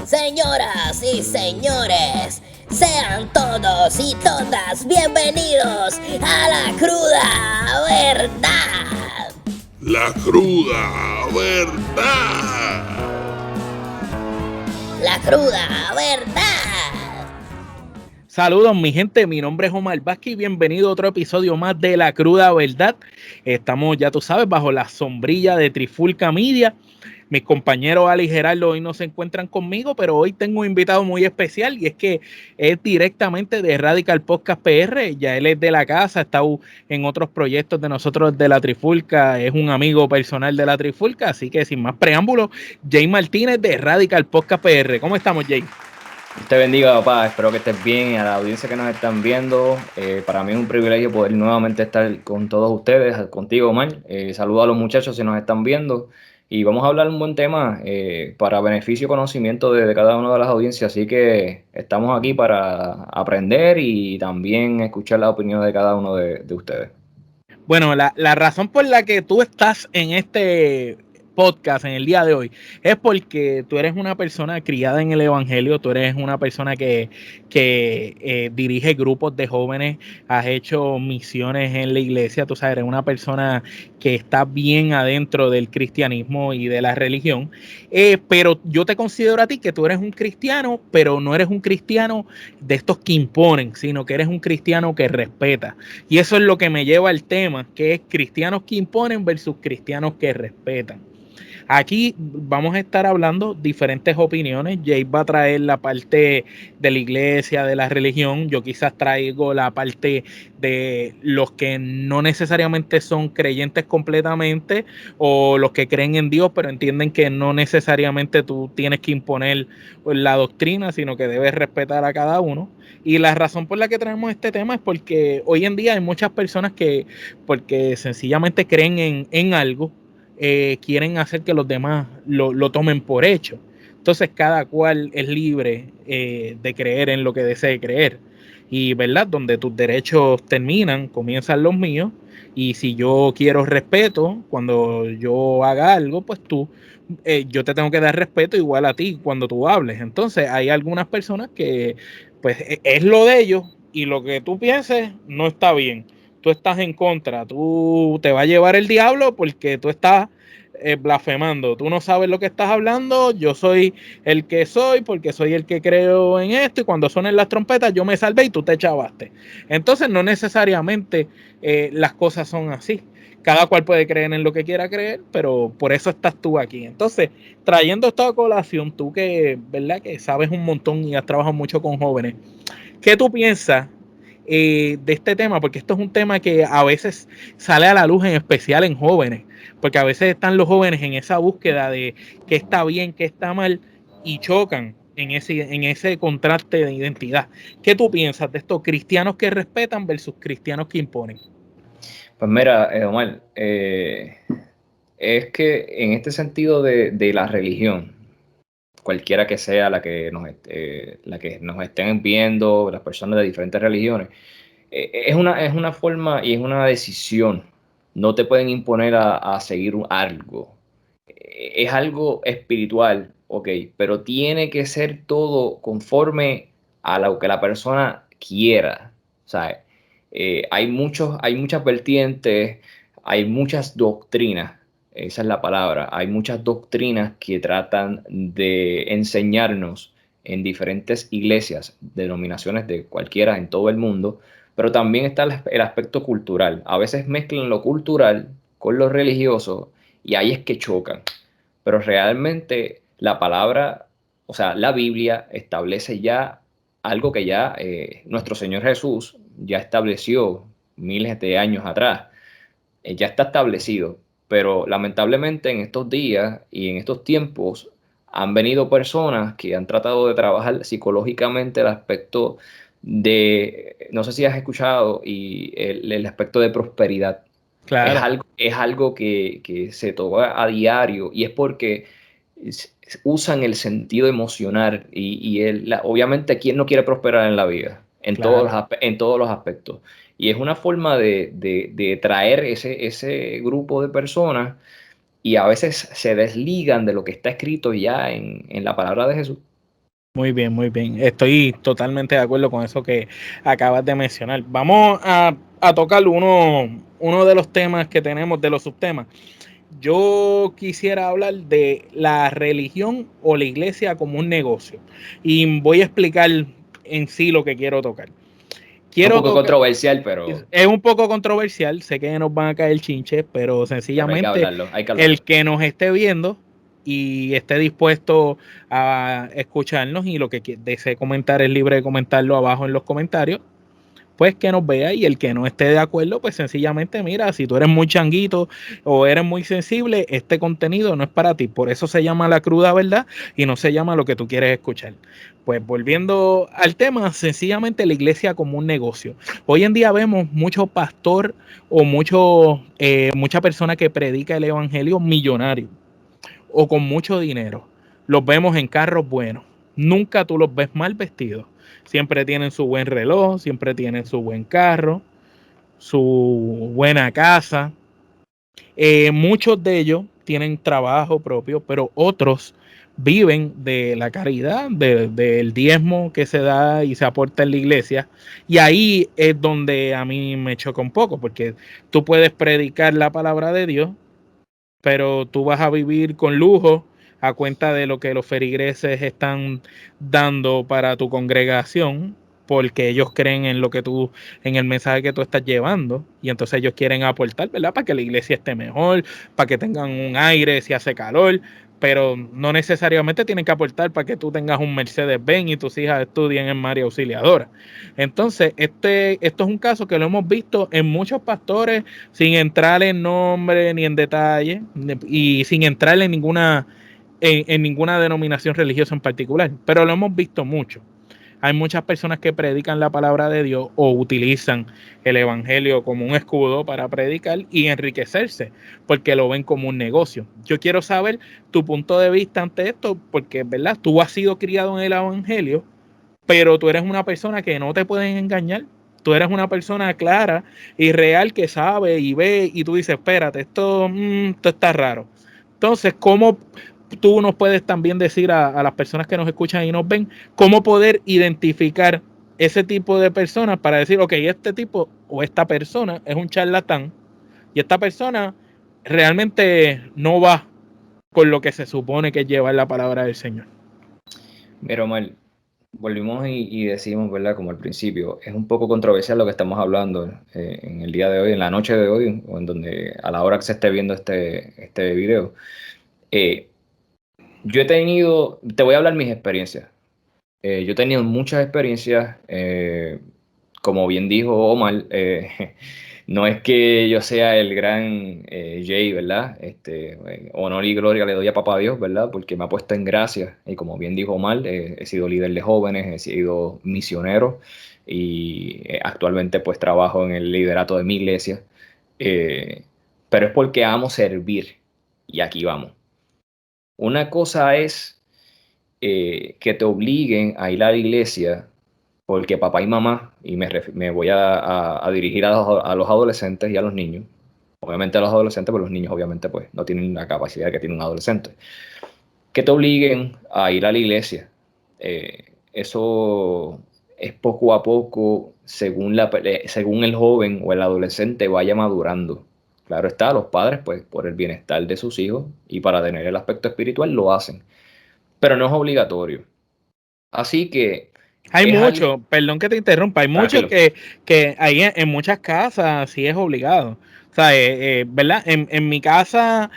Señoras y señores, sean todos y todas bienvenidos a la cruda verdad. La cruda verdad. La cruda verdad. Saludos mi gente, mi nombre es Omar Vázquez y bienvenido a otro episodio más de La Cruda Verdad. Estamos, ya tú sabes, bajo la sombrilla de Trifulca Media. Mis compañeros Ali y Gerardo hoy no se encuentran conmigo, pero hoy tengo un invitado muy especial y es que es directamente de Radical Podcast PR. Ya él es de la casa, ha estado en otros proyectos de nosotros de la Trifulca, es un amigo personal de la Trifulca, así que sin más preámbulos, Jay Martínez de Radical Podcast PR. ¿Cómo estamos, Jay? Te bendiga, papá. Espero que estés bien y a la audiencia que nos están viendo. Para mí es un privilegio poder nuevamente estar con todos ustedes, contigo, Omar. Saludo a los muchachos si nos están viendo y vamos a hablar un buen tema para beneficio y conocimiento de cada una de las audiencias. Así que estamos aquí para aprender y también escuchar las opiniones de cada uno de ustedes. Bueno, la razón por la que tú estás en este podcast en el día de hoy es porque tú eres una persona criada en el evangelio, tú eres una persona que dirige grupos de jóvenes, has hecho misiones en la iglesia, tú sabes, eres una persona que está bien adentro del cristianismo y de la religión, pero yo te considero a ti que tú eres un cristiano, pero no eres un cristiano de estos que imponen, sino que eres un cristiano que respeta. Y eso es lo que me lleva al tema, que es cristianos que imponen versus cristianos que respetan. Aquí vamos a estar hablando diferentes opiniones. Jay va a traer la parte de la iglesia, de la religión. Yo quizás traigo la parte de los que no necesariamente son creyentes completamente o los que creen en Dios, pero entienden que no necesariamente tú tienes que imponer la doctrina, sino que debes respetar a cada uno. Y la razón por la que traemos este tema es porque hoy en día hay muchas personas que, porque sencillamente creen en algo, quieren hacer que los demás lo tomen por hecho. Entonces cada cual es libre de creer en lo que desee creer. Y verdad, donde tus derechos terminan, comienzan los míos. Y si yo quiero respeto, cuando yo haga algo, pues yo te tengo que dar respeto igual a ti cuando tú hables. Entonces hay algunas personas que pues es lo de ellos y lo que tú pienses no está bien. Tú estás en contra, tú te va a llevar el diablo porque tú estás blasfemando, tú no sabes lo que estás hablando, yo soy el que soy porque soy el que creo en esto y cuando suenen las trompetas yo me salvé y tú te echabaste. Entonces no necesariamente las cosas son así. Cada cual puede creer en lo que quiera creer, pero por eso estás tú aquí. Entonces, trayendo esta colación, tú que, ¿verdad? Que sabes un montón y has trabajado mucho con jóvenes, ¿qué tú piensas de este tema? Porque esto es un tema que a veces sale a la luz, en especial en jóvenes, porque a veces están los jóvenes en esa búsqueda de qué está bien, qué está mal, y chocan en ese contraste de identidad. ¿Qué tú piensas de estos cristianos que respetan versus cristianos que imponen? Pues mira, Omar, es que en este sentido de la religión, cualquiera que sea la que nos estén viendo, las personas de diferentes religiones, es una forma y es una decisión. No te pueden imponer a seguir algo. Es algo espiritual, ok, pero tiene que ser todo conforme a lo que la persona quiera. O sea, hay muchas vertientes, hay muchas doctrinas, esa es la palabra, hay muchas doctrinas que tratan de enseñarnos en diferentes iglesias, denominaciones de cualquiera en todo el mundo, pero también está el aspecto cultural. A veces mezclan lo cultural con lo religioso y ahí es que chocan. Pero realmente la palabra, o sea, la Biblia establece ya algo que ya nuestro Señor Jesús ya estableció miles de años atrás. Ya está establecido. Pero lamentablemente en estos días y en estos tiempos han venido personas que han tratado de trabajar psicológicamente el aspecto de, no sé si has escuchado, y el aspecto de prosperidad. Claro. Es algo que se toca a diario y es porque usan el sentido emocional obviamente, ¿quién no quiere prosperar en la vida? Claro. En todos los aspectos. Y es una forma de traer ese grupo de personas y a veces se desligan de lo que está escrito ya en la palabra de Jesús. Muy bien, muy bien. Estoy totalmente de acuerdo con eso que acabas de mencionar. Vamos a tocar uno de los temas que tenemos, de los subtemas. Yo quisiera hablar de la religión o la iglesia como un negocio. Y voy a explicar en sí lo que quiero tocar. Es un Quiero poco tocar, controversial, pero es un poco controversial, sé que nos van a caer chinches, pero hay que sencillamente hablarlo, hay que hablarlo. el que nos esté viendo y esté dispuesto a escucharnos y lo que desee comentar es libre de comentarlo abajo en los comentarios, pues que nos vea, y el que no esté de acuerdo, pues sencillamente mira, si tú eres muy changuito o eres muy sensible, este contenido no es para ti. Por eso se llama La Cruda Verdad y no se llama lo que tú quieres escuchar. Pues volviendo al tema, sencillamente la iglesia como un negocio. Hoy en día vemos mucho pastor o mucha persona que predica el evangelio millonario o con mucho dinero. Los vemos en carros buenos. Nunca tú los ves mal vestidos. Siempre tienen su buen reloj, siempre tienen su buen carro, su buena casa. Muchos de ellos tienen trabajo propio, pero otros viven de la caridad, del diezmo que se da y se aporta en la iglesia. Y ahí es donde a mí me choca un poco, porque tú puedes predicar la palabra de Dios, pero tú vas a vivir con lujo a cuenta de lo que los feligreses están dando para tu congregación, porque ellos creen en lo que tú, en el mensaje que tú estás llevando, y entonces ellos quieren aportar, ¿verdad? Para que la iglesia esté mejor, para que tengan un aire si hace calor, pero no necesariamente tienen que aportar para que tú tengas un Mercedes-Benz y tus hijas estudien en María Auxiliadora. Entonces, esto es un caso que lo hemos visto en muchos pastores, sin entrar en nombre ni en detalle, y sin entrar en ninguna denominación religiosa en particular, pero lo hemos visto mucho. Hay muchas personas que predican la palabra de Dios o utilizan el evangelio como un escudo para predicar y enriquecerse, porque lo ven como un negocio. Yo quiero saber tu punto de vista ante esto, porque, ¿verdad? Tú has sido criado en el evangelio, pero tú eres una persona que no te pueden engañar. Tú eres una persona clara y real que sabe y ve, y tú dices, espérate, esto está raro. Entonces, ¿cómo tú nos puedes también decir a las personas que nos escuchan y nos ven, cómo poder identificar ese tipo de personas para decir, ok, este tipo o esta persona es un charlatán y esta persona realmente no va con lo que se supone que es llevar la palabra del Señor? Mira, Omar, volvimos y decimos, ¿verdad? Como al principio, es un poco controversial lo que estamos hablando en el día de hoy, en la noche de hoy, o en donde a la hora que se esté viendo este video. Eh, yo he tenido, te voy a hablar mis experiencias. Yo he tenido muchas experiencias, como bien dijo Omar, no es que yo sea el gran Jay, ¿verdad? Honor y gloria le doy a Papá Dios, ¿verdad? Porque me ha puesto en gracia. Y como bien dijo Omar, he sido líder de jóvenes, he sido misionero y actualmente pues trabajo en el liderato de mi iglesia. Eh, pero es porque amo servir y aquí vamos. Una cosa es que te obliguen a ir a la iglesia porque papá y mamá, y me voy a dirigir a los adolescentes y a los niños, obviamente a los adolescentes, pero los niños obviamente pues no tienen la capacidad que tiene un adolescente, que te obliguen a ir a la iglesia. Eso es poco a poco según el joven o el adolescente vaya madurando. Claro está, los padres pues por el bienestar de sus hijos y para tener el aspecto espiritual lo hacen, pero no es obligatorio. Así que Hay es algo mucho, perdón que te interrumpa, hay mucho tranquilo. que ahí en muchas casas sí es obligado. O sea, ¿verdad? En mi casa,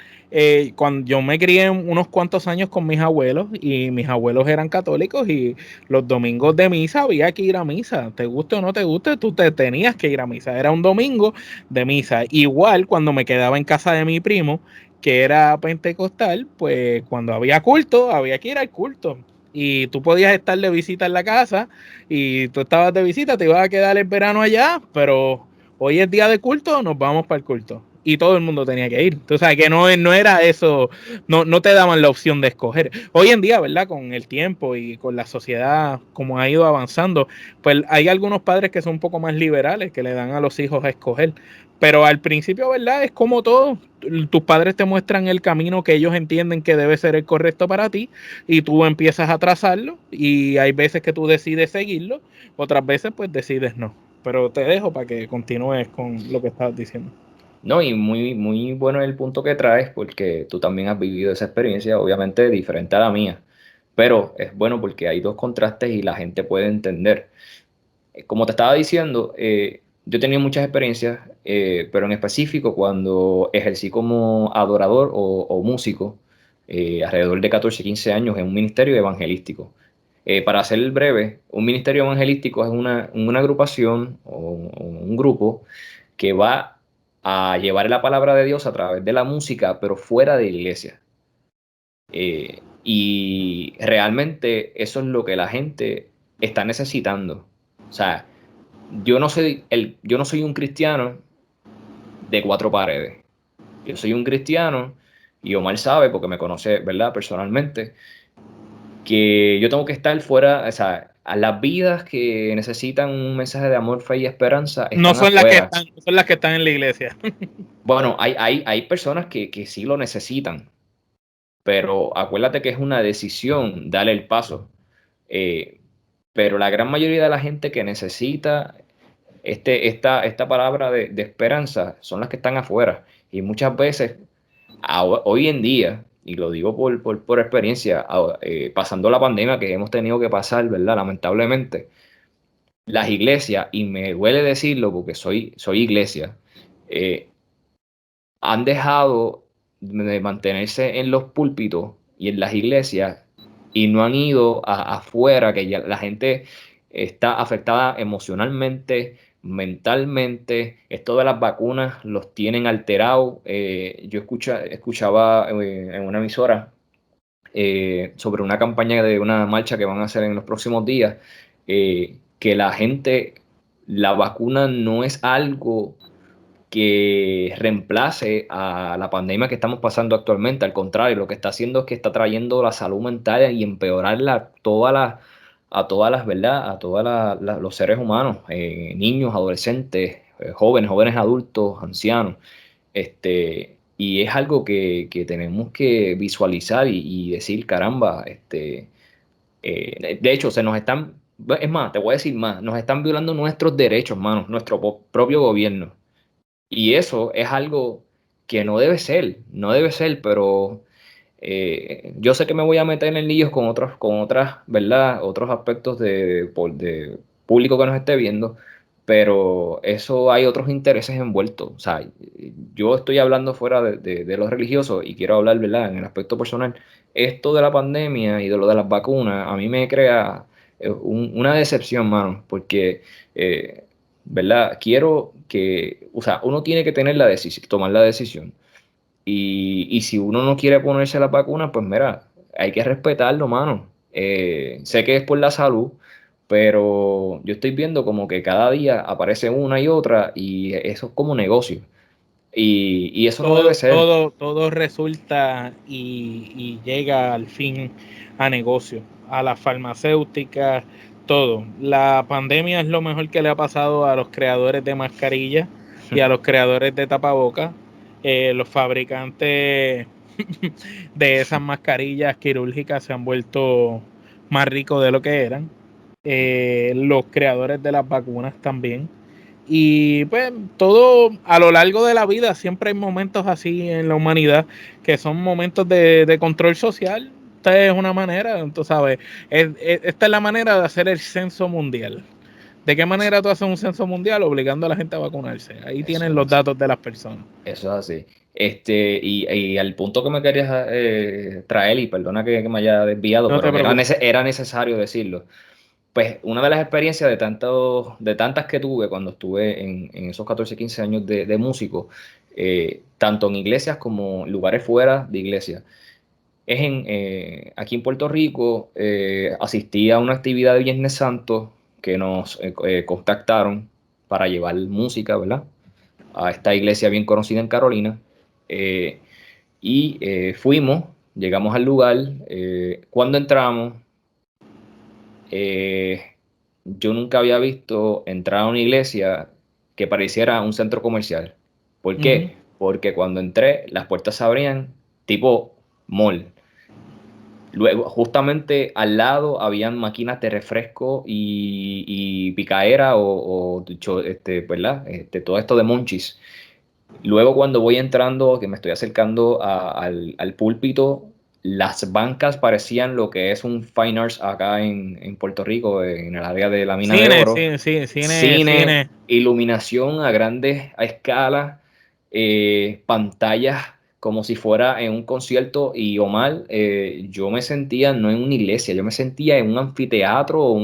cuando yo me crié unos cuantos años con mis abuelos y mis abuelos eran católicos y los domingos de misa había que ir a misa. Te guste o no te guste, tú te tenías que ir a misa. Era un domingo de misa. Igual cuando me quedaba en casa de mi primo, que era pentecostal, pues cuando había culto, había que ir al culto. Y tú podías estar de visita en la casa y tú estabas de visita, te ibas a quedar el verano allá, pero hoy es día de culto, nos vamos para el culto. y todo el mundo tenía que ir. Entonces, ¿sabes? Que no era eso, no te daban la opción de escoger. Hoy en día, ¿verdad? Con el tiempo y con la sociedad como ha ido avanzando, pues hay algunos padres que son un poco más liberales, que le dan a los hijos a escoger. Pero al principio, ¿verdad? Es como todo. Tus padres te muestran el camino que ellos entienden que debe ser el correcto para ti y tú empiezas a trazarlo y hay veces que tú decides seguirlo, otras veces pues decides no. Pero te dejo para que continúes con lo que estabas diciendo. No, y muy, muy bueno el punto que traes, porque tú también has vivido esa experiencia, obviamente diferente a la mía, pero es bueno porque hay dos contrastes y la gente puede entender. Como te estaba diciendo, yo he tenido muchas experiencias, pero en específico cuando ejercí como adorador o músico, alrededor de 14 15 años en un ministerio evangelístico. Para ser breve, un ministerio evangelístico es una agrupación o un grupo que va a llevar la palabra de Dios a través de la música, pero fuera de iglesia. Y realmente eso es lo que la gente está necesitando. O sea, yo no soy un cristiano de cuatro paredes. Yo soy un cristiano, y Omar sabe, porque me conoce, ¿verdad? Personalmente, que yo tengo que estar fuera, o sea, a las vidas que necesitan un mensaje de amor, fe y esperanza No están son las que afuera. están, no son las que están en la iglesia. Bueno, hay personas que sí lo necesitan, pero acuérdate que es una decisión darle el paso. Eh, pero la gran mayoría de la gente que necesita esta palabra de esperanza son las que están afuera. Y muchas veces, hoy en día, y lo digo por experiencia, pasando la pandemia que hemos tenido que pasar, ¿verdad? Lamentablemente, las iglesias, y me duele decirlo porque soy iglesia, eh, han dejado de mantenerse en los púlpitos y en las iglesias y no han ido afuera, que ya la gente está afectada emocionalmente, mentalmente. Esto de las vacunas los tienen alterados. Yo escuchaba en una emisora sobre una campaña de una marcha que van a hacer en los próximos días, que la vacuna no es algo que reemplace a la pandemia que estamos pasando actualmente. Al contrario, lo que está haciendo es que está trayendo la salud mental y empeorarla a todas las, ¿verdad? A todos los seres humanos, niños, adolescentes, jóvenes adultos, ancianos. Y es algo que tenemos que visualizar y decir, caramba, de hecho, es más, te voy a decir más, nos están violando nuestros derechos, hermano, nuestro propio gobierno. Y eso es algo que no debe ser, pero yo sé que me voy a meter en líos con otras, ¿verdad? Otros aspectos de público que nos esté viendo, pero eso hay otros intereses envueltos. O sea, yo estoy hablando fuera de lo religioso y quiero hablar, ¿verdad? En el aspecto personal. Esto de la pandemia y de lo de las vacunas, a mí me crea una decepción, mano, porque ¿verdad? Quiero que, o sea, uno tiene que tener tomar la decisión. Y si uno no quiere ponerse la vacuna, pues mira, hay que respetarlo, mano. Sé que es por la salud, pero yo estoy viendo como que cada día aparece una y otra y eso es como negocio. Y eso no debe ser. Todo resulta y llega al fin a negocio, a las farmacéuticas, todo. La pandemia es lo mejor que le ha pasado a los creadores de mascarillas y a los creadores de tapabocas. Los fabricantes de esas mascarillas quirúrgicas se han vuelto más ricos de lo que eran. Los creadores de las vacunas también. Y pues todo a lo largo de la vida siempre hay momentos así en la humanidad que son momentos de control social. Esta es una manera, tú sabes, esta es la manera de hacer el censo mundial. ¿De qué manera tú haces un censo mundial? Obligando a la gente a vacunarse. Ahí Eso tienen es los así. datos de las personas. Eso es así. Y al punto que me querías traer, y perdona que me haya desviado, No te pero que preocupes. era necesario decirlo. Pues una de las experiencias de tantas que tuve cuando estuve en esos 14 15 años de músico, tanto en iglesias como lugares fuera de iglesia, aquí en Puerto Rico. Asistí a una actividad de Viernes Santo que nos contactaron para llevar música, ¿verdad? a esta iglesia bien conocida en Carolina. Fuimos, llegamos al lugar. Cuando entramos, yo nunca había visto entrar a una iglesia que pareciera un centro comercial. ¿Por Ujú. qué? Porque cuando entré, las puertas se abrían tipo mall. Luego, justamente al lado habían máquinas de refresco y picaera ¿verdad? Todo esto de Monchis. Luego, cuando voy entrando, que me estoy acercando al púlpito, las bancas parecían lo que es un Fine Arts acá en Puerto Rico, en el área de la mina de Cine, oro. sí, sí, cine, Cine, cine. iluminación a escala, pantallas como si fuera en un concierto. Y Omar, yo me sentía no en una iglesia, yo me sentía en un anfiteatro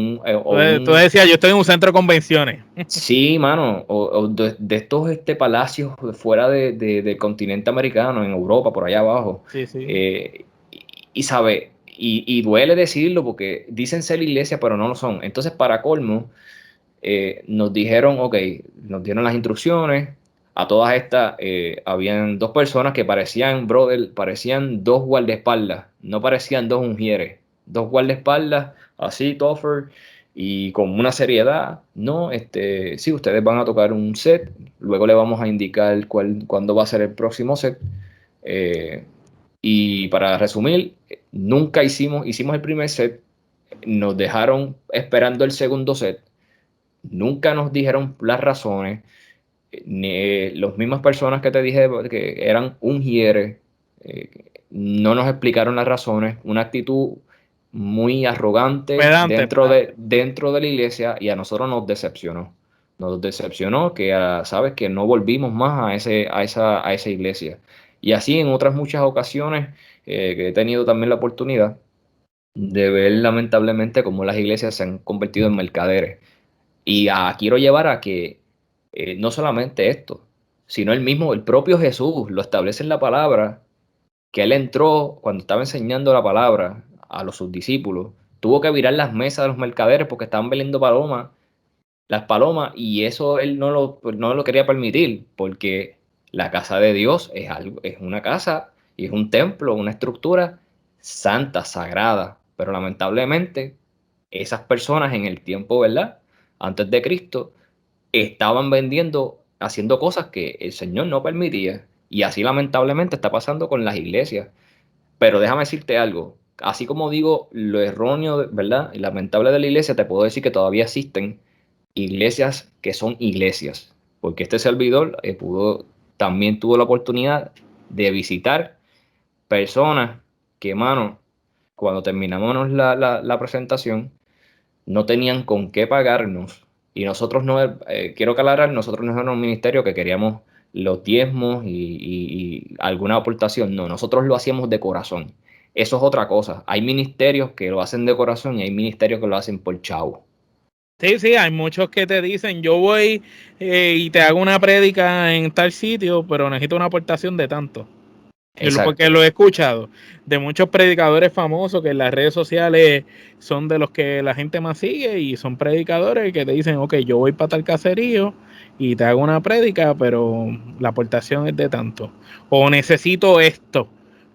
Tú decías, yo estoy en un centro de convenciones. Sí, mano, o de estos palacios fuera del continente americano, en Europa, por allá abajo. Sí, sí. Sabe, y duele decirlo porque dicen ser iglesia, pero no lo son. Entonces, para colmo, nos dijeron, ok, nos dieron las instrucciones. A todas estas, habían dos personas que parecían, brother, parecían dos guardaespaldas, no parecían dos ungieres, dos guardaespaldas, así, tougher, y con una seriedad. No, sí, ustedes van a tocar un set, luego le vamos a indicar cuándo va a ser el próximo set. Eh, y para resumir, nunca hicimos el primer set, nos dejaron esperando el segundo set. Nunca nos dijeron las razones, ni las mismas personas que te dije que eran ungieres, no nos explicaron las razones, una actitud muy arrogante Pedante, pedante. dentro de la iglesia, y a nosotros nos decepcionó. Nos decepcionó que, sabes, que no volvimos más a esa iglesia. Y así en otras muchas ocasiones, que he tenido también la oportunidad de ver lamentablemente cómo las iglesias se han convertido en mercaderes. Quiero llevar a que, no solamente esto, sino el propio Jesús lo establece en la palabra, que él entró cuando estaba enseñando la palabra a sus discípulos, tuvo que virar las mesas de los mercaderes porque estaban vendiendo las palomas, y eso él no lo quería permitir, porque la casa de Dios es una casa y es un templo, una estructura santa, sagrada, pero lamentablemente esas personas en el tiempo, ¿verdad? Antes de Cristo, estaban vendiendo, haciendo cosas que el Señor no permitía. Y así lamentablemente está pasando con las iglesias. Pero déjame decirte algo. Así como digo lo erróneo, ¿verdad? Y lamentable de la iglesia, te puedo decir que todavía existen iglesias que son iglesias. Porque este servidor, también tuvo la oportunidad de visitar personas que, mano, cuando terminamos la presentación, no tenían con qué pagarnos. Y nosotros no, quiero aclarar, nosotros no éramos un ministerio que queríamos los diezmos y alguna aportación. No, nosotros lo hacíamos de corazón. Eso es otra cosa. Hay ministerios que lo hacen de corazón y hay ministerios que lo hacen por chavo. Sí, sí, hay muchos que te dicen, yo voy y te hago una prédica en tal sitio, pero necesito una aportación de tanto. Porque Exacto. lo he escuchado de muchos predicadores famosos que en las redes sociales son de los que la gente más sigue, y son predicadores que te dicen, ok, yo voy para tal caserío y te hago una prédica, pero la aportación es de tanto. O necesito esto,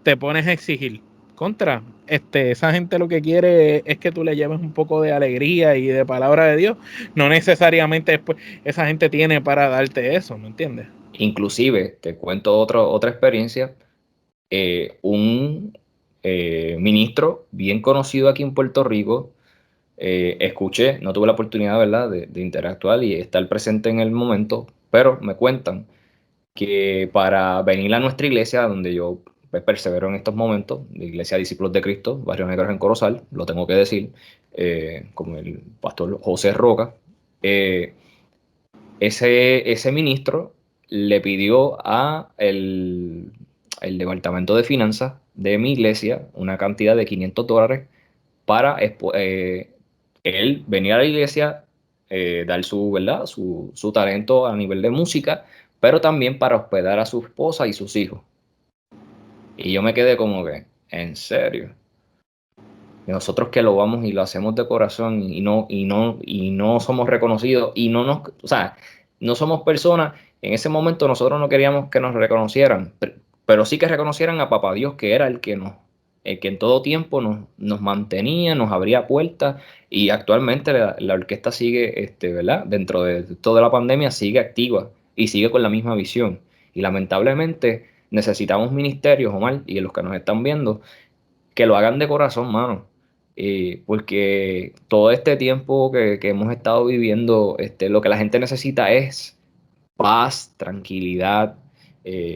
te pones a exigir. Contra, esa gente lo que quiere es que tú le lleves un poco de alegría y de palabra de Dios. No necesariamente después esa gente tiene para darte eso, ¿me entiendes? Inclusive, te cuento otra experiencia. Un ministro bien conocido aquí en Puerto Rico, escuché, no tuve la oportunidad, ¿verdad?, de interactuar y estar presente en el momento, pero me cuentan que para venir a nuestra iglesia, donde yo, pues, persevero en estos momentos, la Iglesia Discípulos de Cristo, Barrio Negros en Corozal, lo tengo que decir, como el pastor José Roca, eh, ese ministro le pidió el Departamento de Finanzas de mi iglesia una cantidad de $500 para él venir a la iglesia, dar ¿verdad? Su talento a nivel de música, pero también para hospedar a su esposa y sus hijos. Y yo me quedé como que, ¿en serio? Y nosotros que lo vamos y lo hacemos de corazón y no somos reconocidos y o sea, no somos personas En ese momento nosotros no queríamos que nos reconocieran, pero sí que reconocieran a Papá Dios, que era el que en todo tiempo nos mantenía, nos abría puertas, y actualmente la orquesta sigue, ¿verdad? Dentro de toda la pandemia sigue activa y sigue con la misma visión. Y lamentablemente necesitamos ministerios, Omar, y los que nos están viendo, que lo hagan de corazón, mano. Porque todo este tiempo que hemos estado viviendo, lo que la gente necesita es paz, tranquilidad,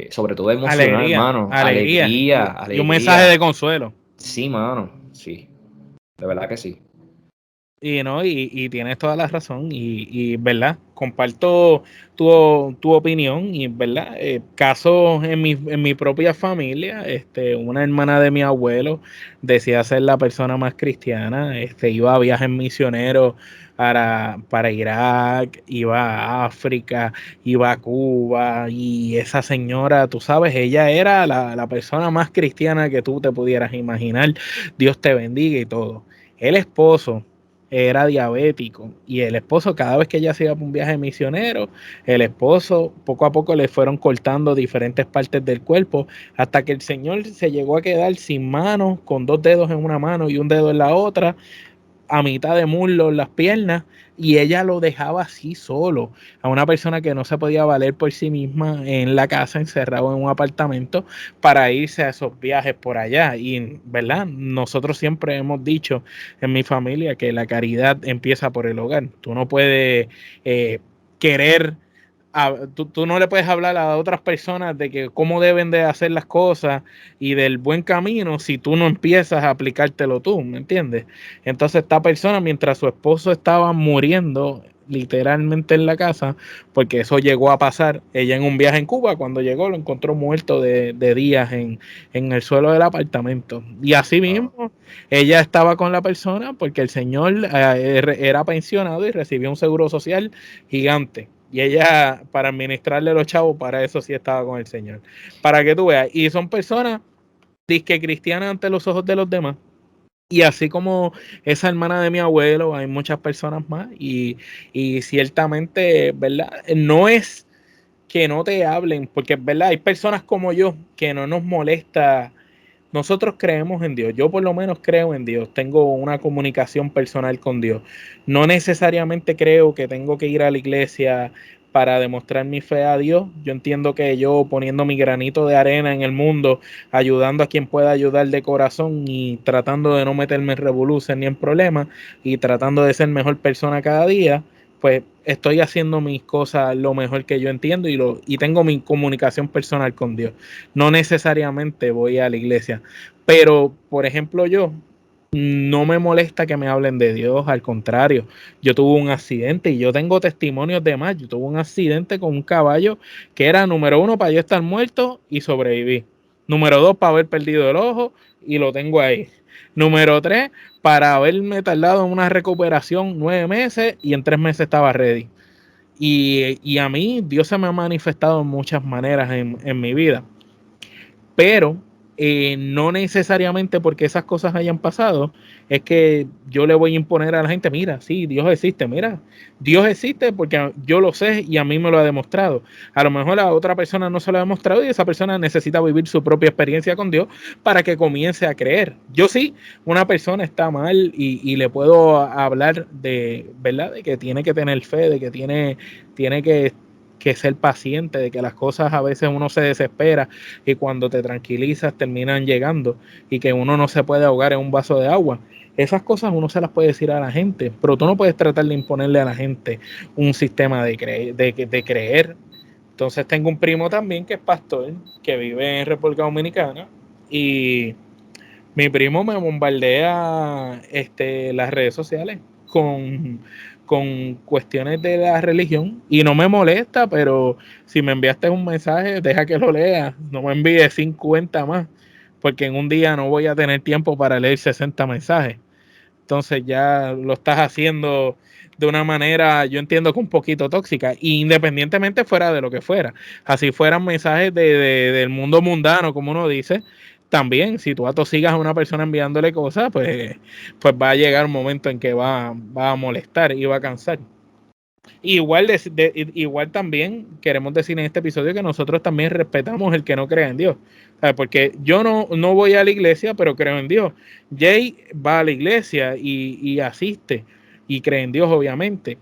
sobre todo emocional, Alegría, mano. alegría Alegría, y un mensaje de alegría. consuelo. Sí, mano, sí, de verdad que sí. Y no, y tienes toda la razón, y verdad, comparto tu opinión, y verdad, casos en mi propia familia, una hermana de mi abuelo decía ser la persona más cristiana, iba a viajes misioneros para Irak, iba a África, iba a Cuba, y esa señora, tú sabes, ella era la persona más cristiana que tú te pudieras imaginar. Dios te bendiga y todo. El esposo era diabético, y el esposo, cada vez que ella se iba para un viaje misionero, el esposo poco a poco le fueron cortando diferentes partes del cuerpo, hasta que el señor se llegó a quedar sin manos, con 2 dedos en una mano y un dedo en la otra, a mitad de muslo en las piernas, y ella lo dejaba así solo, a una persona que no se podía valer por sí misma en la casa, encerrado en un apartamento, para irse a esos viajes por allá. Y verdad, nosotros siempre hemos dicho en mi familia que la caridad empieza por el hogar. Tú no puedes querer, tú no le puedes hablar a otras personas de que cómo deben de hacer las cosas y del buen camino si tú no empiezas a aplicártelo tú, ¿me entiendes? Entonces esta persona, mientras su esposo estaba muriendo literalmente en la casa, porque eso llegó a pasar, ella en un viaje en Cuba, cuando llegó lo encontró muerto de días en el suelo del apartamento. Y así Wow. mismo, ella estaba con la persona porque el señor era pensionado y recibía un seguro social gigante. Y ella, para administrarle los chavos, para eso sí estaba con el Señor. Para que tú veas. Y son personas disque cristianas ante los ojos de los demás. Y así como esa hermana de mi abuelo, hay muchas personas más. Y ciertamente, ¿verdad? No es que no te hablen, porque, ¿verdad? Hay personas como yo que no nos molesta. Nosotros creemos en Dios. Yo por lo menos creo en Dios. Tengo una comunicación personal con Dios. No necesariamente creo que tengo que ir a la iglesia para demostrar mi fe a Dios. Yo entiendo que yo, poniendo mi granito de arena en el mundo, ayudando a quien pueda ayudar de corazón, y tratando de no meterme en revoluciones ni en problemas, y tratando de ser mejor persona cada día, pues estoy haciendo mis cosas lo mejor que yo entiendo, y tengo mi comunicación personal con Dios. No necesariamente voy a la iglesia, pero por ejemplo, yo no me molesta que me hablen de Dios. Al contrario, yo tuve un accidente y yo tengo testimonios de más. Yo tuve un accidente con un caballo que era, número uno, para yo estar muerto y sobreviví; número dos, para haber perdido el ojo y lo tengo ahí; número tres, para haberme tardado en una recuperación 9 meses y en 3 meses estaba ready. Y a mí Dios se me ha manifestado en muchas maneras en mi vida, pero no necesariamente porque esas cosas hayan pasado es que yo le voy a imponer a la gente: mira, sí, Dios existe. Mira, Dios existe porque yo lo sé y a mí me lo ha demostrado. A lo mejor a otra persona no se lo ha demostrado, y esa persona necesita vivir su propia experiencia con Dios para que comience a creer. Yo sí, una persona está mal y le puedo hablar de, ¿verdad?, de que tiene que tener fe, de que tiene que ser paciente, de que las cosas a veces uno se desespera y cuando te tranquilizas terminan llegando, y que uno no se puede ahogar en un vaso de agua. Esas cosas uno se las puede decir a la gente, pero tú no puedes tratar de imponerle a la gente un sistema de creer. Entonces tengo un primo también que es pastor, que vive en República Dominicana, y mi primo me bombardea las redes sociales con cuestiones de la religión, y no me molesta, pero si me enviaste un mensaje, deja que lo lea. No me envíes 50 más, porque en un día no voy a tener tiempo para leer 60 mensajes. Entonces ya lo estás haciendo de una manera, yo entiendo que un poquito tóxica, independientemente fuera de lo que fuera. Así fueran mensajes del mundo mundano, como uno dice, también si tú atosigas a una persona enviándole cosas, pues va a llegar un momento en que va a molestar y va a cansar. Igual también queremos decir en este episodio que nosotros también respetamos el que no cree en Dios. ¿Sabes? Porque yo no voy a la iglesia, pero creo en Dios. Jay va a la iglesia y asiste y cree en Dios, obviamente.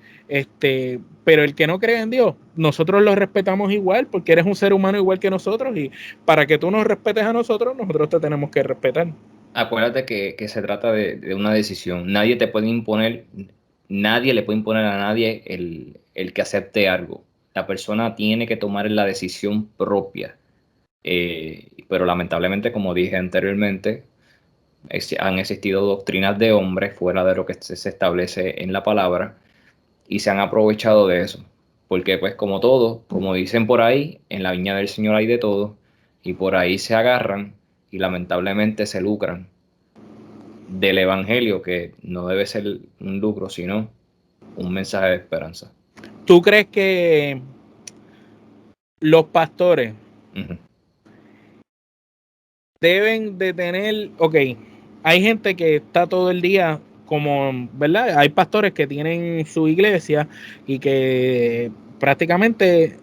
Pero el que no cree en Dios, nosotros lo respetamos igual porque eres un ser humano igual que nosotros y para que tú nos respetes a nosotros te tenemos que respetar. Acuérdate que se trata de una decisión. Nadie le puede imponer a nadie el que acepte algo. La persona tiene que tomar la decisión propia. Pero lamentablemente, como dije anteriormente, han existido doctrinas de hombres fuera de lo que se establece en la palabra y se han aprovechado de eso. Porque pues como todo, como dicen por ahí, en la viña del Señor hay de todo y por ahí se agarran y lamentablemente se lucran del evangelio, que no debe ser un lucro, sino un mensaje de esperanza. ¿Tú crees que los pastores Ujú. deben de tener, ok, hay gente que está todo el día como, ¿verdad? Hay pastores que tienen su iglesia y que prácticamente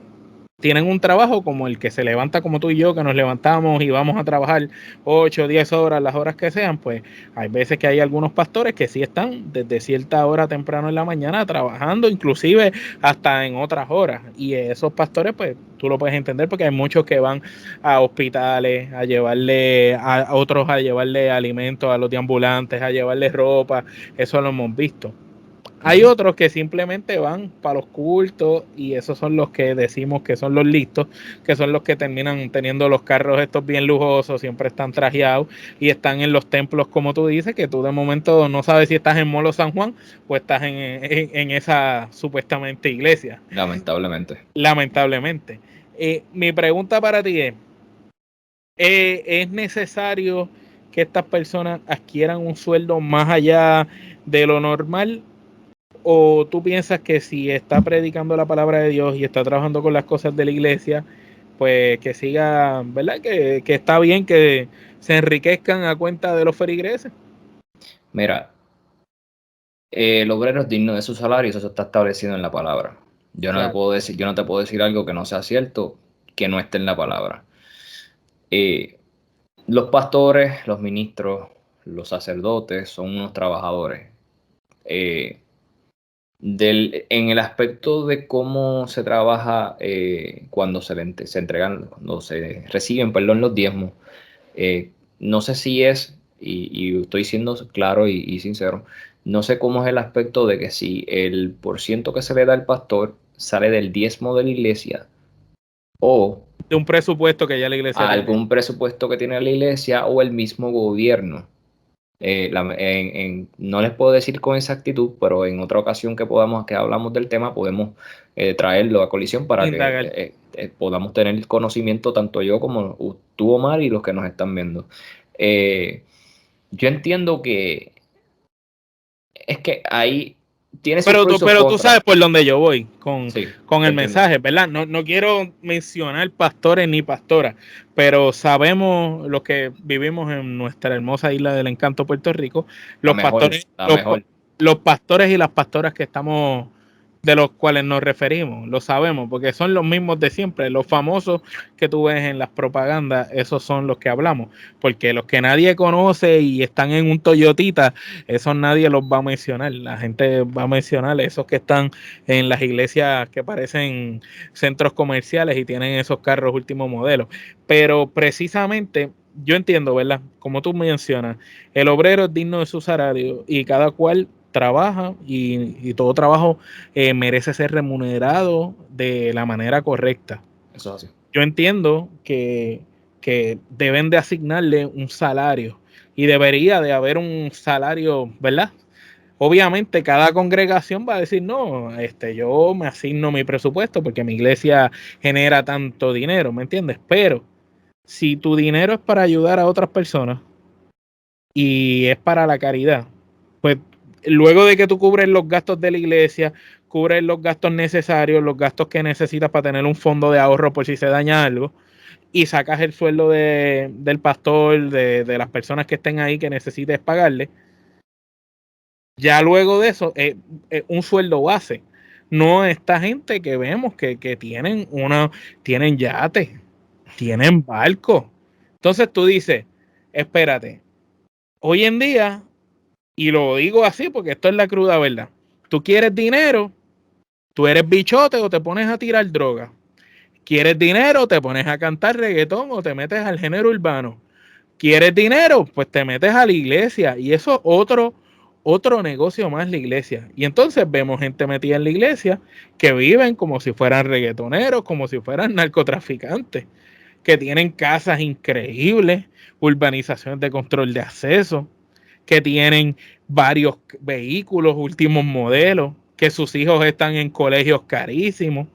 tienen un trabajo como el que se levanta como tú y yo, que nos levantamos y vamos a trabajar 8 o 10 horas, las horas que sean, pues hay veces que hay algunos pastores que sí están desde cierta hora temprano en la mañana trabajando, inclusive hasta en otras horas. Y esos pastores, pues tú lo puedes entender porque hay muchos que van a hospitales, a llevarle a otros, a llevarle alimentos a los deambulantes, a llevarle ropa, eso lo hemos visto. Hay otros que simplemente van para los cultos y esos son los que decimos que son los listos, que son los que terminan teniendo los carros estos bien lujosos, siempre están trajeados y están en los templos, como tú dices, que tú de momento no sabes si estás en Molo San Juan o estás en esa supuestamente iglesia, Lamentablemente. lamentablemente. Mi pregunta para ti ¿es necesario que estas personas adquieran un sueldo más allá de lo normal? ¿O tú piensas que si está predicando la palabra de Dios y está trabajando con las cosas de la iglesia, pues que siga, ¿verdad? Que está bien que se enriquezcan a cuenta de los feligreses. Mira, el obrero es digno de su salario, eso está establecido en la palabra. Claro. Yo no te puedo decir algo que no sea cierto, que no esté en la palabra. Eh, los pastores, los ministros, los sacerdotes son unos trabajadores. Eh, en el aspecto de cómo se trabaja cuando se entregan, cuando se reciben, perdón, los diezmos, no sé si es, y estoy siendo claro y sincero, no sé cómo es el aspecto de que si el porciento que se le da al pastor sale del diezmo de la iglesia o De un presupuesto que ya la iglesia a tiene. algún presupuesto que tiene la iglesia o el mismo gobierno. No les puedo decir con exactitud, pero en otra ocasión que hablamos del tema, podemos traerlo a colisión para que Indagar. podamos tener conocimiento tanto yo como tú, Omar, y los que nos están viendo. Yo entiendo que es que ahí tiene sus pros y sus Pero tú contras. sabes por dónde yo voy Sí, con te el entiendo. mensaje, ¿verdad? No quiero mencionar pastores ni pastoras, pero sabemos los que vivimos en nuestra hermosa isla del encanto, Puerto Rico, La los mejor, pastores, la mejor. los pastores y las pastoras que estamos, de los cuales nos referimos, lo sabemos, porque son los mismos de siempre, los famosos que tú ves en las propagandas, esos son los que hablamos, porque los que nadie conoce y están en un Toyotita, esos nadie los va a mencionar, la gente va a mencionar esos que están en las iglesias que parecen centros comerciales y tienen esos carros último modelo, pero precisamente yo entiendo, ¿verdad? Como tú mencionas, el obrero es digno de su salario y cada cual trabaja y todo trabajo merece ser remunerado de la manera correcta. Eso es así. Yo entiendo que deben de asignarle un salario y debería de haber un salario, ¿verdad? Obviamente cada congregación va a decir, no, yo me asigno mi presupuesto porque mi iglesia genera tanto dinero, ¿me entiendes? Pero si tu dinero es para ayudar a otras personas y es para la caridad, pues luego de que tú cubres los gastos de la iglesia, cubres los gastos necesarios, los gastos que necesitas para tener un fondo de ahorro por si se daña algo, y sacas el sueldo del pastor, de las personas que estén ahí que necesites pagarle, ya luego de eso, un sueldo base. no esta gente que vemos que tienen yates, tienen barcos. Entonces tú dices, espérate, hoy en día, y lo digo así porque esto es la cruda verdad, tú quieres dinero, tú eres bichote o te pones a tirar droga. ¿Quieres dinero? Te pones a cantar reggaetón o te metes al género urbano. ¿Quieres dinero? Pues te metes a la iglesia. Y eso es otro negocio más, la iglesia. Y entonces vemos gente metida en la iglesia que viven como si fueran reggaetoneros, como si fueran narcotraficantes, que tienen casas increíbles, urbanizaciones de control de acceso, que tienen varios vehículos, últimos modelos, que sus hijos están en colegios carísimos,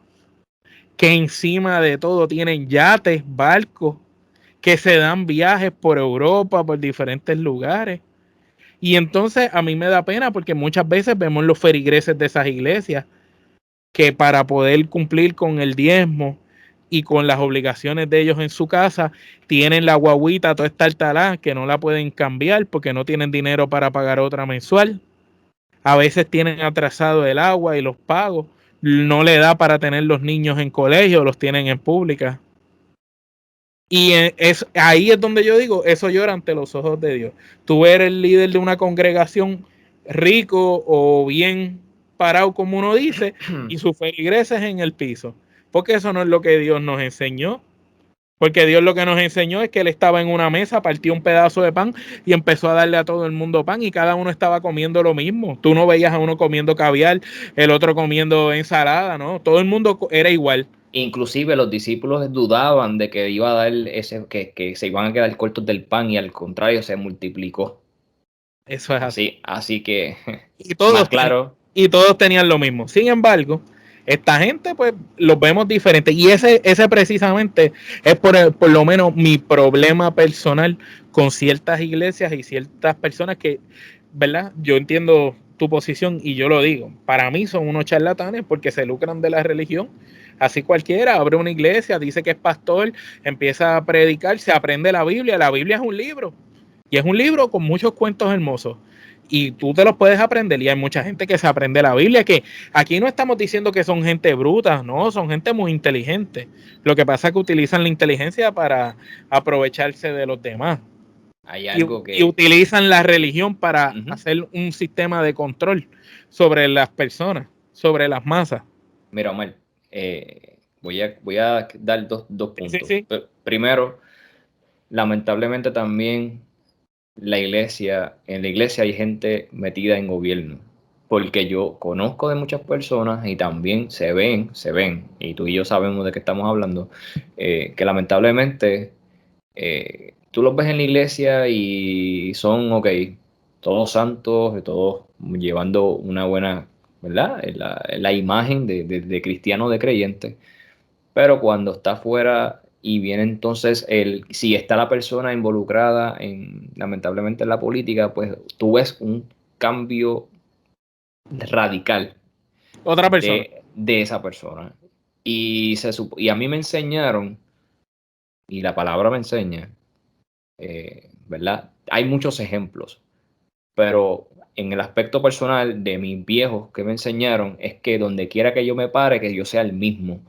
que encima de todo tienen yates, barcos, que se dan viajes por Europa, por diferentes lugares. Y entonces a mí me da pena porque muchas veces vemos los feligreses de esas iglesias que para poder cumplir con el diezmo y con las obligaciones de ellos en su casa, tienen la guaguita toda esta altalá que no la pueden cambiar porque no tienen dinero para pagar otra mensual. A veces tienen atrasado el agua y los pagos. No le da para tener los niños en colegio, los tienen en pública. Y ahí es donde yo digo, eso llora ante los ojos de Dios. Tú eres el líder de una congregación rico o bien parado, como uno dice, y sus feligreses en el piso. Porque eso no es lo que Dios nos enseñó. Porque Dios lo que nos enseñó es que Él estaba en una mesa, partió un pedazo de pan y empezó a darle a todo el mundo pan y cada uno estaba comiendo lo mismo. Tú no veías a uno comiendo caviar, el otro comiendo ensalada, ¿no? Todo el mundo era igual. Inclusive los discípulos dudaban de que iba a dar que se iban a quedar cortos del pan y al contrario se multiplicó. Eso es así. Así que, Y todos, más claro. Y todos tenían lo mismo. Sin embargo, esta gente, pues, los vemos diferentes. Y ese precisamente es por lo menos mi problema personal con ciertas iglesias y ciertas personas que, ¿verdad? Yo entiendo tu posición y yo lo digo. Para mí son unos charlatanes porque se lucran de la religión. Así cualquiera abre una iglesia, dice que es pastor, empieza a predicar, se aprende la Biblia. La Biblia es un libro. Y es un libro con muchos cuentos hermosos. Y tú te los puedes aprender. Y hay mucha gente que se aprende la Biblia, que aquí no estamos diciendo que son gente bruta, no, son gente muy inteligente. Lo que pasa es que utilizan la inteligencia para aprovecharse de los demás. Hay algo y utilizan la religión para hacer un sistema de control sobre las personas, sobre las masas. Mira, Omar, voy a dar dos puntos. Sí. Primero, lamentablemente también en la iglesia hay gente metida en gobierno, porque yo conozco de muchas personas y también se ven, y tú y yo sabemos de qué estamos hablando, que lamentablemente tú los ves en la iglesia y son, ok, todos santos, todos llevando una buena, ¿verdad? La imagen de cristiano, de creyente, pero cuando está fuera y viene entonces si está la persona involucrada lamentablemente en la política, pues tú ves un cambio radical Otra persona. de esa persona. Y a mí me enseñaron, y la palabra me enseña, ¿verdad? Hay muchos ejemplos, pero en el aspecto personal de mis viejos que me enseñaron es que donde quiera que yo me pare, que yo sea el mismo.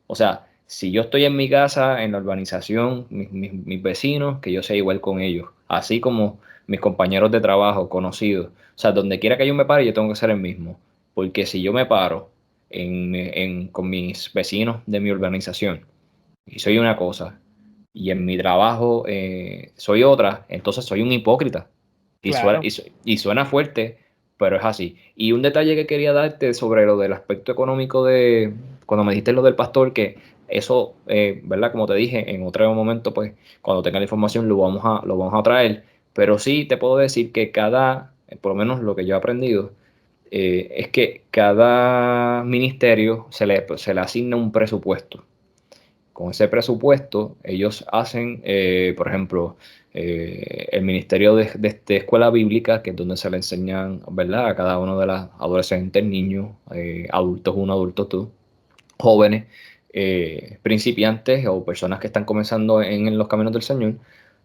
O sea, si yo estoy en mi casa, en la urbanización, mis vecinos, que yo sea igual con ellos, así como mis compañeros de trabajo, conocidos. O sea, donde quiera que yo me pare, yo tengo que ser el mismo. Porque si yo me paro con mis vecinos de mi urbanización y soy una cosa, y en mi trabajo soy otra, entonces soy un hipócrita. Y, Claro. y suena fuerte, pero es así. Y un detalle que quería darte sobre lo del aspecto económico cuando me dijiste lo del pastor, que eso, ¿verdad? Como te dije, en otro momento, pues, cuando tenga la información lo vamos a traer. Pero sí te puedo decir que por lo menos lo que yo he aprendido, es que cada ministerio se le asigna un presupuesto. Con ese presupuesto, ellos hacen, por ejemplo, el ministerio de escuela bíblica, que es donde se le enseñan, ¿verdad?, a cada uno de los adolescentes, niños, adultos uno, adultos tú, jóvenes, principiantes o personas que están comenzando en los caminos del Señor,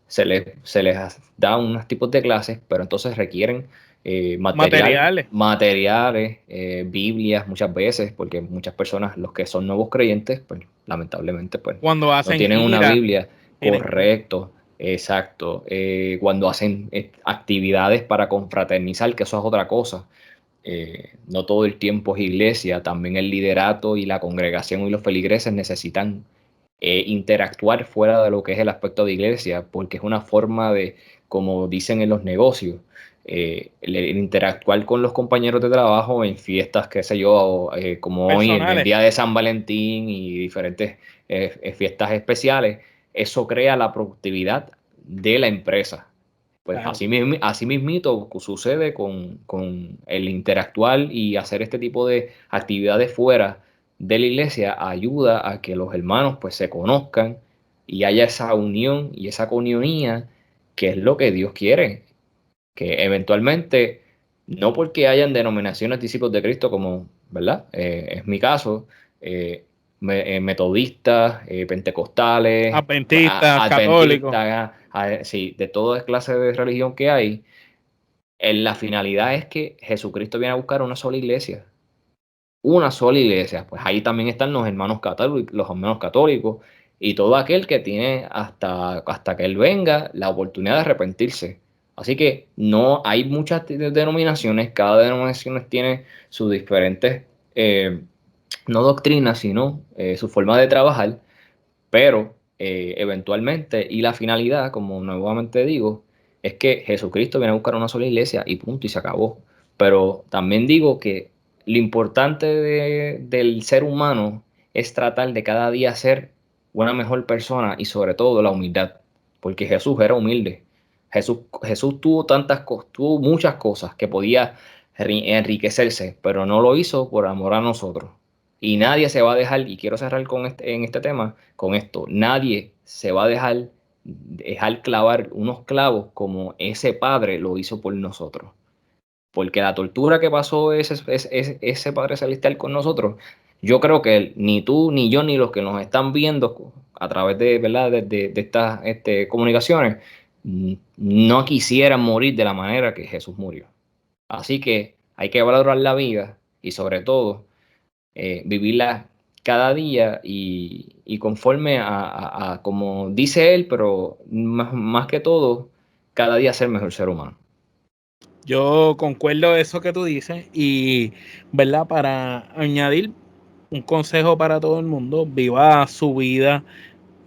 se les da unos tipos de clases, pero entonces requieren materiales, Biblias muchas veces, porque muchas personas, los que son nuevos creyentes, pues lamentablemente pues Cuando no hacen tienen una gira, Biblia. Correcto, exacto. Cuando hacen actividades para confraternizar, que eso es otra cosa. No todo el tiempo es iglesia, también el liderato y la congregación y los feligreses necesitan interactuar fuera de lo que es el aspecto de iglesia, porque es una forma de, como dicen en los negocios, el interactuar con los compañeros de trabajo en fiestas, qué sé yo, como hoy en el personales. día de San Valentín y diferentes fiestas especiales, eso crea la productividad de la empresa. Pues Claro. así mismito sucede con el interactuar y hacer este tipo de actividades fuera de la iglesia ayuda a que los hermanos pues se conozcan y haya esa unión y esa coinonía que es lo que Dios quiere, que eventualmente, no porque hayan denominaciones discípulos de Cristo como, ¿verdad? Es mi caso, metodistas, pentecostales, Adventistas, católicos. adventistas, sí, de toda clase de religión que hay, la finalidad es que Jesucristo viene a buscar una sola iglesia. Pues ahí también están los hermanos católicos y todo aquel que tiene hasta que Él venga la oportunidad de arrepentirse. Así que no hay muchas denominaciones, cada denominación tiene sus diferentes, no doctrinas, sino su forma de trabajar, pero eventualmente, y la finalidad, como nuevamente digo, es que Jesucristo viene a buscar una sola iglesia y punto, y se acabó. Pero también digo que lo importante del ser humano es tratar de cada día ser una mejor persona y sobre todo la humildad, porque Jesús era humilde. Jesús tuvo muchas cosas que podía enriquecerse, pero no lo hizo por amor a nosotros. Y nadie se va a dejar, y quiero cerrar en este tema con esto, nadie se va a dejar clavar unos clavos como ese padre lo hizo por nosotros. Porque la tortura que pasó ese Padre Celestial con nosotros, yo creo que ni tú, ni yo, ni los que nos están viendo a través de, ¿verdad? de estas comunicaciones, no quisieran morir de la manera que Jesús murió. Así que hay que valorar la vida y sobre todo vivirla cada día y conforme a como dice él, pero más que todo, cada día ser mejor ser humano. Yo concuerdo eso que tú dices y, ¿verdad? Para añadir un consejo para todo el mundo, viva su vida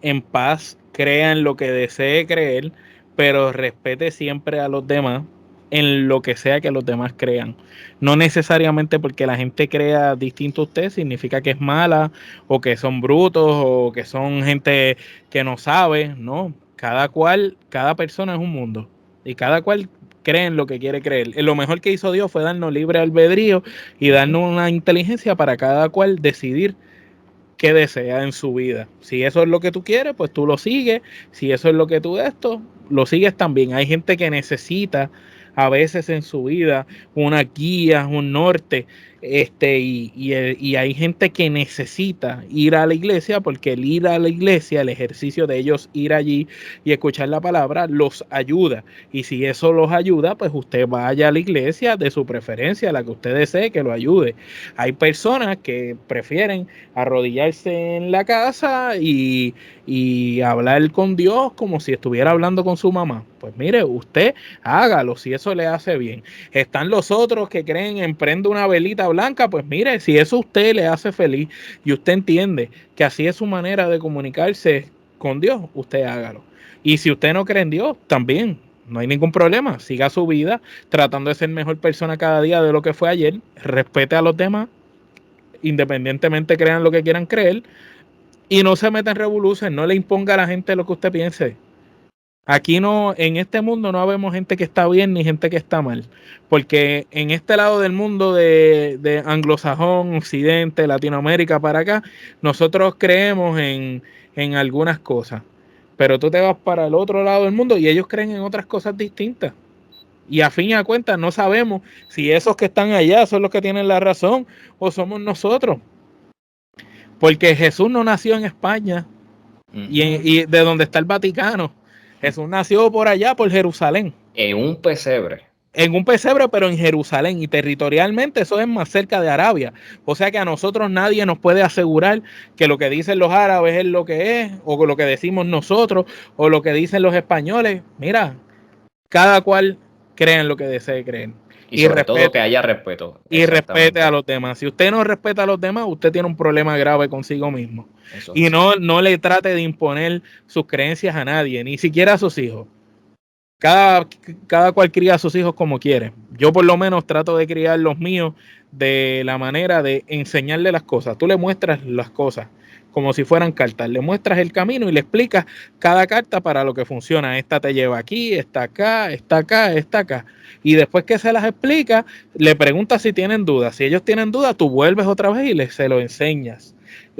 en paz, crea en lo que desee creer, pero respete siempre a los demás en lo que sea que los demás crean. No necesariamente porque la gente crea distinto a usted significa que es mala o que son brutos o que son gente que no sabe, no. Cada persona es un mundo y cada cual cree en lo que quiere creer. Lo mejor que hizo Dios fue darnos libre albedrío y darnos una inteligencia para cada cual decidir qué desea en su vida. Si eso es lo que tú quieres, pues tú lo sigues. Si eso es lo que tú lo sigues también. Hay gente que necesita a veces en su vida una guía, un norte, y hay gente que necesita ir a la iglesia porque el ir a la iglesia, el ejercicio de ellos ir allí y escuchar la palabra, los ayuda. Y si eso los ayuda, pues usted vaya a la iglesia de su preferencia, la que usted desee que lo ayude. Hay personas que prefieren arrodillarse en la casa y hablar con Dios como si estuviera hablando con su mamá. Pues mire, usted hágalo si eso le hace bien. Están los otros que creen en prende una velita blanca, pues mire, si eso a usted le hace feliz y usted entiende que así es su manera de comunicarse con Dios, usted hágalo. Y si usted no cree en Dios, también, no hay ningún problema. Siga su vida tratando de ser mejor persona cada día de lo que fue ayer. Respete a los demás, independientemente crean lo que quieran creer. Y no se meta en revoluciones, no le imponga a la gente lo que usted piense. Aquí no, en este mundo no vemos gente que está bien ni gente que está mal, porque en este lado del mundo de anglosajón, occidente, Latinoamérica para acá, nosotros creemos en algunas cosas, pero tú te vas para el otro lado del mundo y ellos creen en otras cosas distintas. Y a fin y a cuentas no sabemos si esos que están allá son los que tienen la razón o somos nosotros. Porque Jesús no nació en España y de donde está el Vaticano. Jesús nació por allá, por Jerusalén. En un pesebre. en un pesebre, pero en Jerusalén, y territorialmente eso es más cerca de Arabia. O sea que a nosotros nadie nos puede asegurar que lo que dicen los árabes es lo que es, o lo que decimos nosotros, o lo que dicen los españoles. Mira, cada cual cree en lo que desee creer. Y sobre todo que haya respeto. Y respete a los demás. Si usted no respeta a los demás, usted tiene un problema grave consigo mismo. Eso y es. no le trate de imponer sus creencias a nadie, ni siquiera a sus hijos. Cada cual cría a sus hijos como quiere. Yo por lo menos trato de criar los míos de la manera de enseñarle las cosas. Tú le muestras las cosas como si fueran cartas. Le muestras el camino y le explicas cada carta para lo que funciona. Esta te lleva aquí, esta acá, esta acá, esta acá. Y después que se las explica, le preguntas si tienen dudas. Si ellos tienen dudas, tú vuelves otra vez y se lo enseñas.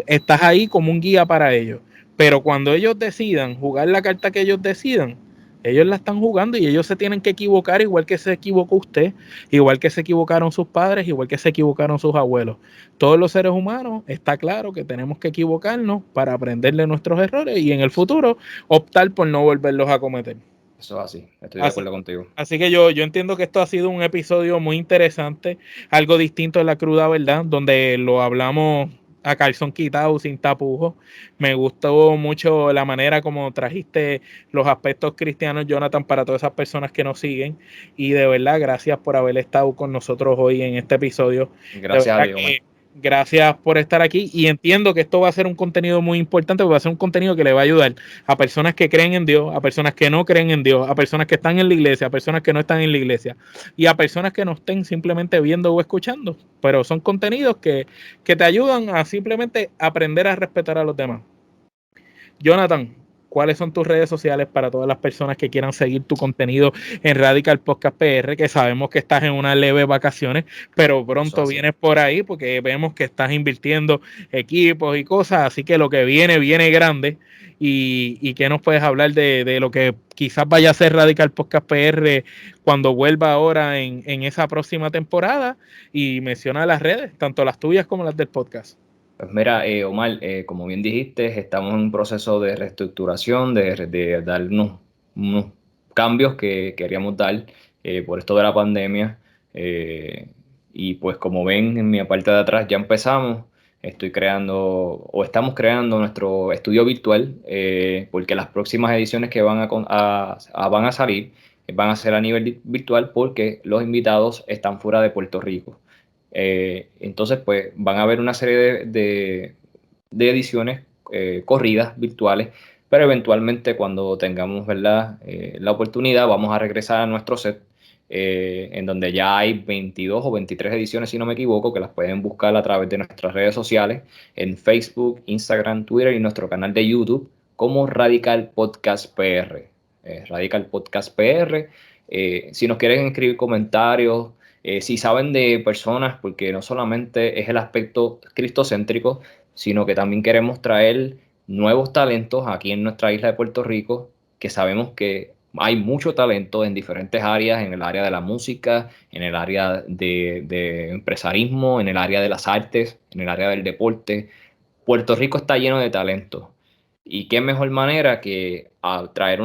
Estás ahí como un guía para ellos. Pero cuando ellos decidan jugar la carta que ellos decidan, ellos la están jugando y ellos se tienen que equivocar igual que se equivocó usted, igual que se equivocaron sus padres, igual que se equivocaron sus abuelos. Todos los seres humanos está claro que tenemos que equivocarnos para aprender de nuestros errores y en el futuro optar por no volverlos a cometer. Eso es así, estoy de acuerdo contigo. Así que yo entiendo que esto ha sido un episodio muy interesante, algo distinto de la cruda verdad, donde lo hablamos a calzón quitado, sin tapujos. Me gustó mucho la manera como trajiste los aspectos cristianos, Jonathan, para todas esas personas que nos siguen. Y de verdad, gracias por haber estado con nosotros hoy en este episodio. Gracias a Dios. Gracias por estar aquí y entiendo que esto va a ser un contenido muy importante porque va a ser un contenido que le va a ayudar a personas que creen en Dios, a personas que no creen en Dios, a personas que están en la iglesia, a personas que no están en la iglesia y a personas que no estén simplemente viendo o escuchando, pero son contenidos que te ayudan a simplemente aprender a respetar a los demás. Jonathan, ¿cuáles son tus redes sociales para todas las personas que quieran seguir tu contenido en Radical Podcast PR? Que sabemos que estás en unas leves vacaciones, pero pronto vienes por ahí porque vemos que estás invirtiendo equipos y cosas, así que lo que viene grande. ¿Y qué nos puedes hablar de lo que quizás vaya a ser Radical Podcast PR cuando vuelva ahora en esa próxima temporada? Y menciona las redes, tanto las tuyas como las del podcast. Pues mira, Omar, como bien dijiste, estamos en un proceso de reestructuración, de dar unos cambios que queríamos dar por esto de la pandemia. Y pues como ven en mi parte de atrás ya empezamos, estamos creando nuestro estudio virtual, porque las próximas ediciones que van a salir van a ser a nivel virtual porque los invitados están fuera de Puerto Rico. Entonces, pues van a haber una serie de ediciones corridas virtuales, pero eventualmente cuando tengamos, ¿verdad? La oportunidad, vamos a regresar a nuestro set, en donde ya hay 22 o 23 ediciones, si no me equivoco, que las pueden buscar a través de nuestras redes sociales, en Facebook, Instagram, Twitter y nuestro canal de YouTube, como Radical Podcast PR. Radical Podcast PR. Si nos quieren escribir comentarios, si saben de personas, porque no solamente es el aspecto cristocéntrico, sino que también queremos traer nuevos talentos aquí en nuestra isla de Puerto Rico, que sabemos que hay mucho talento en diferentes áreas, en el área de la música, en el área de empresarismo, en el área de las artes, en el área del deporte. Puerto Rico está lleno de talento. Y qué mejor manera que traer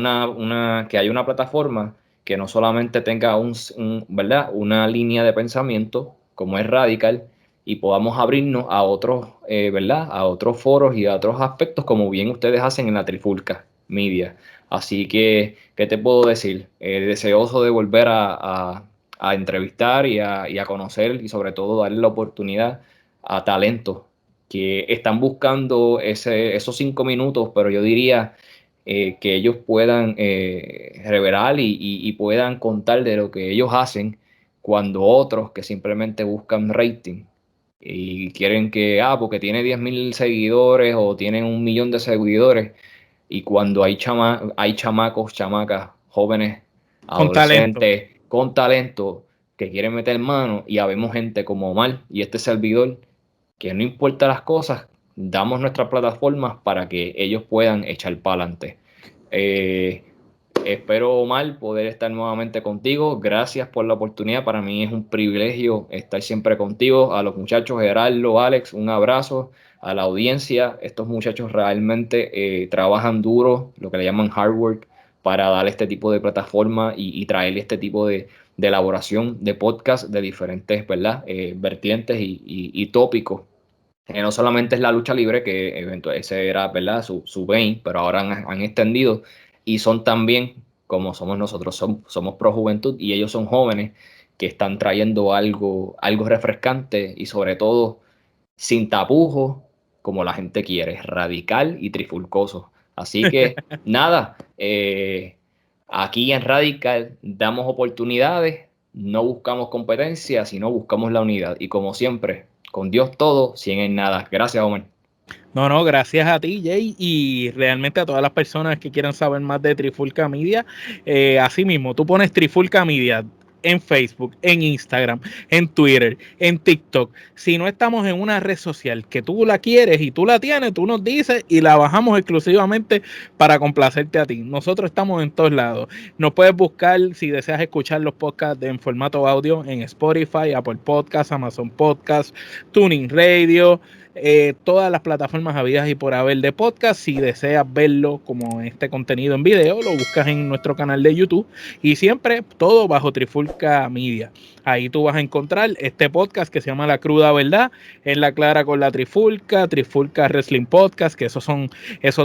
que haya una plataforma que no solamente tenga ¿verdad? Una línea de pensamiento como es Radical y podamos abrirnos a otros, ¿verdad? A otros foros y a otros aspectos como bien ustedes hacen en la Trifulca Media. Así que, ¿qué te puedo decir? Deseoso de volver a entrevistar y a conocer y sobre todo darle la oportunidad a talentos que están buscando esos 5 minutos, pero yo diría que ellos puedan revelar y puedan contar de lo que ellos hacen cuando otros que simplemente buscan rating y quieren porque tiene 10.000 seguidores o tienen 1.000.000 de seguidores y cuando hay chamacos, chamacas, jóvenes, adolescentes con talento que quieren meter mano y habemos gente como Omar y este servidor que no importa las cosas, damos nuestras plataformas para que ellos puedan echar para adelante. Espero, Omar, poder estar nuevamente contigo. Gracias por la oportunidad. Para mí es un privilegio estar siempre contigo. A los muchachos, Gerardo, Alex, un abrazo. A la audiencia, estos muchachos realmente trabajan duro, lo que le llaman hard work, para dar este tipo de plataforma y traer este tipo de de elaboración de podcast de diferentes, ¿verdad? Vertientes y tópicos. No solamente es la lucha libre, que ese era, ¿verdad? Su vein, pero ahora han extendido y son también, como somos nosotros, somos pro juventud y ellos son jóvenes que están trayendo algo refrescante y sobre todo sin tapujos, como la gente quiere, radical y trifulcoso. Así que nada, aquí en Radical damos oportunidades, no buscamos competencia, sino buscamos la unidad. Y como siempre, con Dios todo, sin en nada. Gracias, Omar. No, gracias a ti, Jay, y realmente a todas las personas que quieran saber más de Trifulca Media. Así mismo, tú pones Trifulca Media en Facebook, en Instagram, en Twitter, en TikTok. Si no estamos en una red social que tú la quieres y tú la tienes, tú nos dices y la bajamos exclusivamente para complacerte a ti. Nosotros estamos en todos lados. Nos puedes buscar si deseas escuchar los podcasts en formato audio en Spotify, Apple Podcasts, Amazon Podcasts, Tuning Radio, todas las plataformas habidas y por haber de podcast. Si deseas verlo como este contenido en video, lo buscas en nuestro canal de YouTube y siempre todo bajo Trifulca Media. Ahí tú vas a encontrar este podcast que se llama La Cruda Verdad, en la clara con la Trifulca Wrestling Podcast, que esos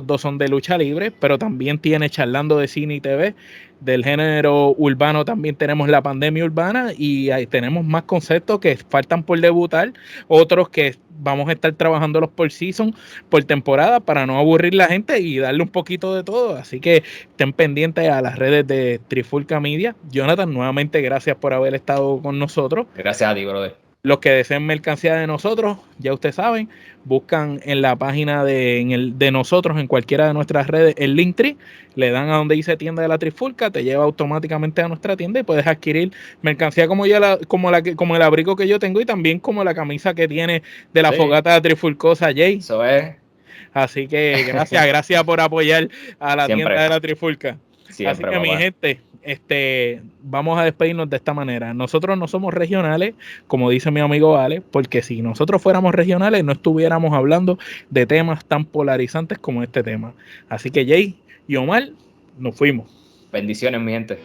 dos son de lucha libre, pero también tiene Charlando de Cine y TV. Del género urbano también tenemos La Pandemia Urbana y ahí tenemos más conceptos que faltan por debutar, otros que vamos a estar trabajándolos por season, por temporada, para no aburrir la gente y darle un poquito de todo. Así que estén pendientes a las redes de Trifulca Media. Jonathan, nuevamente gracias por haber estado con nosotros. Gracias a ti, brother. Los que deseen mercancía de nosotros, ya ustedes saben, buscan en la página de nosotros, en cualquiera de nuestras redes, el Linktree, le dan a donde dice tienda de la Trifulca, te lleva automáticamente a nuestra tienda y puedes adquirir mercancía como el abrigo que yo tengo y también como la camisa que tiene de la fogata trifulcosa, Jay. Eso es. Así que gracias por apoyar a la Siempre. tienda de la Trifulca. Siempre, así que mi gente, vamos a despedirnos de esta manera. Nosotros no somos regionales, como dice mi amigo Ale, porque si nosotros fuéramos regionales no estuviéramos hablando de temas tan polarizantes como este tema. Así que Jay y Omar, nos fuimos. Bendiciones, mi gente.